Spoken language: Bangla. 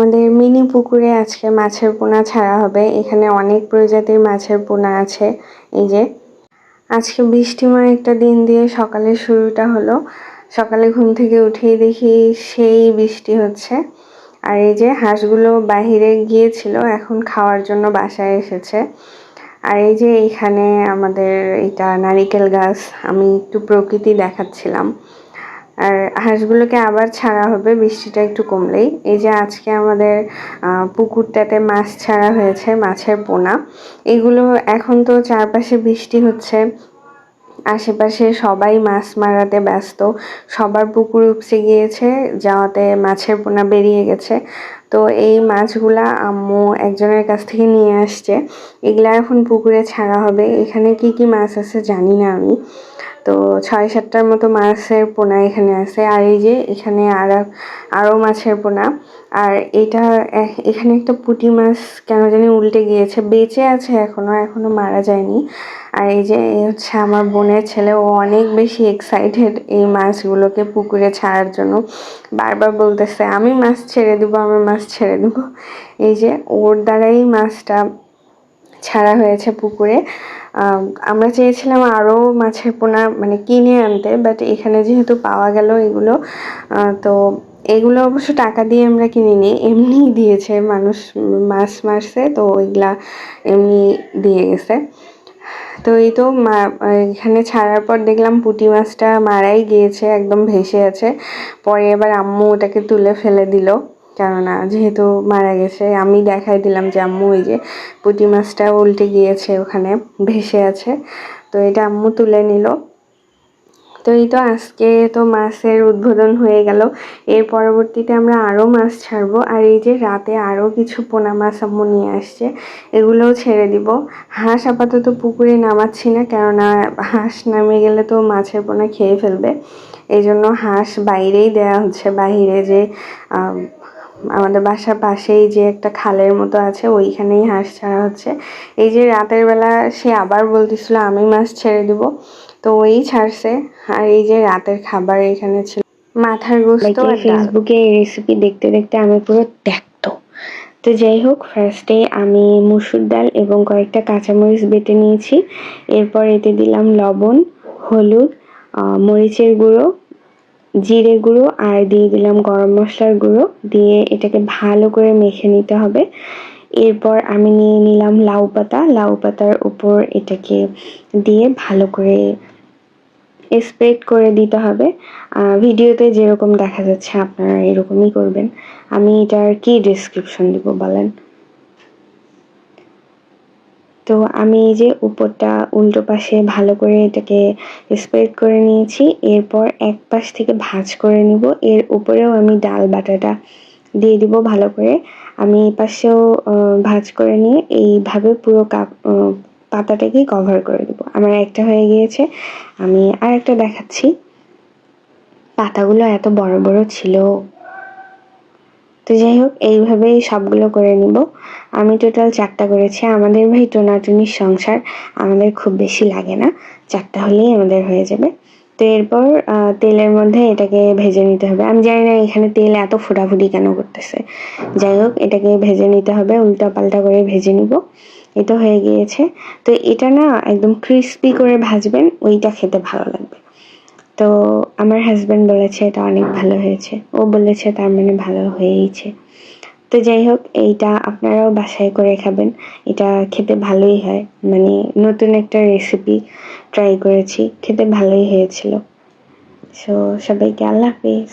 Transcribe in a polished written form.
আমাদের মিনি পুকুরে আজকে মাছের পোনা ছাড়া হবে। এখানে অনেক প্রজাতির মাছের পোনা আছে। এই যে আজকে বৃষ্টিময় একটা দিন দিয়ে সকালের শুরুটা হলো। সকালে ঘুম থেকে উঠেই দেখি সেই বৃষ্টি হচ্ছে। আর এই যে হাঁসগুলো বাহিরে গিয়েছিল, এখন খাওয়ার জন্য বাসায় এসেছে। আর এই যে এখানে আমাদের এটা নারিকেল গাছ, আমি একটু প্রকৃতি দেখাচ্ছিলাম। আর হাঁসগুলোকে আবার ছাড়া হবে বৃষ্টিটা একটু কমলেই। এই যে আজকে আমাদের পুকুরটাতে মাছ ছাড়া হয়েছে, মাছের পোনা। এগুলো এখন তো চারপাশে বৃষ্টি হচ্ছে, আশেপাশে সবাই মাছ মারাতে ব্যস্ত, সবার পুকুর উপচে গিয়েছে, যাওয়াতে মাছের পোনা বেরিয়ে গেছে। তো এই মাছগুলা আম্মু একজনের কাছ থেকে নিয়ে আসছে, এগুলা এখন পুকুরে ছাড়া হবে। এখানে কি কি মাছ আছে জানি না আমি, তো ৬-৭টার মতো মাছের পোনা এখানে আছে। আর এই যে এখানে আরো মাছের পোনা। আর এটা এখানে একটা পুঁটি মাছ কেন জানি উল্টে গিয়েছে, বেঁচে আছে এখনো মারা যায়নি। আর এই যে হচ্ছে আমার বোনের ছেলে, ও অনেক বেশি এক্সাইটেড এই মাছগুলোকে পুকুরে ছাড়ার জন্য। বারবার বলতেছে আমি মাছ ছেড়ে দিব, আমি মাছ ছেড়ে দিব। এই যে ওর দ্বারাই মাছটা ছাড়া হয়েছে পুকুরে। আমরা চেয়েছিলাম আরও মাছের পোনা মানে কিনে আনতে, বাট এখানে যেহেতু পাওয়া গেল এগুলো, তো এগুলো অবশ্য টাকা দিয়ে আমরা কিনিনি, এমনিই দিয়েছে মানুষ, মাছ মারছে তো ওইগুলা এমনি দিয়ে গেছে। তো এই তো এখানে ছাড়ার পর দেখলাম পুঁটি মাছটা মারাই গিয়েছে, একদম ভেসে আছে। পরে এবার আম্মু ওটাকে তুলে ফেলে দিল, কেননা যেহেতু মারা গেছে। আমি দেখাই দিলাম যে আম্মু ওই যে পুঁটি মাছটা উল্টে গিয়েছে, ওখানে ভেসে আছে। তো এটা আম্মু তুলে নিল। তো এই তো আজকে তো মাছের উদ্বোধন হয়ে গেল। এর পরবর্তীতে আমরা আরও মাছ ছাড়বো। আর এই যে রাতে আরও কিছু পোনা মাছ আম্মু নিয়ে আসছে, এগুলোও ছেড়ে দিব। হাঁস আপাতত পুকুরে নামাচ্ছি না, কেননা হাঁস নামে গেলে তো মাছের পোনা খেয়ে ফেলবে। এই জন্য হাঁস বাইরেই দেয়া হচ্ছে, বাহিরে যে আমাদের বাসার পাশেই যে একটা খালের মতো আছে, ওইখানেই হাঁস ছাড়া হচ্ছে। এই যে রাতের বেলা সে আবার বলতেছিল আমি মাছ ছেড়ে দিব, তো ওই ছাড়ছে। আর এই যে রাতের খাবার এখানে ছিল মাথার গোস্ত আর ফেসবুকে এই রেসিপি দেখতে দেখতে আমি পুরো ত্যক্ত। তো যাই হোক, ফার্স্টে আমি মসুর ডাল এবং কয়েকটা কাঁচামরিচ বেটে নিয়েছি। এরপর এতে দিলাম লবণ, হলুদ, মরিচের গুঁড়ো, জিরে গুঁড়ো আর দিয়ে দিলাম গরম মশলার গুঁড়ো, দিয়ে এটাকে ভালো করে মেখে নিতে হবে। এরপর আমি নিয়ে নিলাম লাউ পাতার উপর এটাকে দিয়ে ভালো করে স্প্রেড করে দিতে হবে। ভিডিওতে যেরকম দেখা যাচ্ছে আপনারা এরকমই করবেন। আমি এটার কি ডেসক্রিপশন দিব বলেন। তো আমি এই যে উপরটা উল্টো পাশে ভালো করে এটাকে স্প্রেড করে নিয়েছি। এরপর এক পাশ থেকে ভাঁজ করে নিব। এর উপরেও আমি ডাল বাটাটা দিয়ে দিব ভালো করে। আমি এই পাশেও ভাঁজ করে নিয়ে এইভাবে পুরো পাতাটাকে কভার করে দেব। আমার একটা হয়ে গিয়েছে, আমি আর একটা দেখাচ্ছি। পাতাগুলো এত বড় বড় ছিল। তো যাই হোক, এইভাবেই সবগুলো করে নিব। আমি টোটাল 4টা করেছি। আমাদের ভাই টোনাটুনির সংসার, আমাদের খুব বেশি লাগে না, 4টা হলেই আমাদের হয়ে যাবে। তো এরপর তেলের মধ্যে এটাকে ভেজে নিতে হবে। আমি জানি না এখানে তেল এত ফোটাফুটি কেন করতেছে। যাই হোক, এটাকে ভেজে নিতে হবে, উল্টা পাল্টা করে ভেজে নিব। এটা হয়ে গিয়েছে। তো এটা না একদম ক্রিস্পি করে ভাজবেন, ওইটা খেতে ভালো লাগবে। তো আমার হাজব্যান্ড বলেছে এটা অনেক ভালো হয়েছে, ও বলেছে তার মানে ভালো হয়েইছে। তো যাই হোক, এইটা আপনারাও বাসায় করে খাবেন, এটা খেতে ভালোই হয়। মানে নতুন একটা রেসিপি ট্রাই করেছি, খেতে ভালোই হয়েছিল। সো সবাইকে আল্লাহ হাফেজ।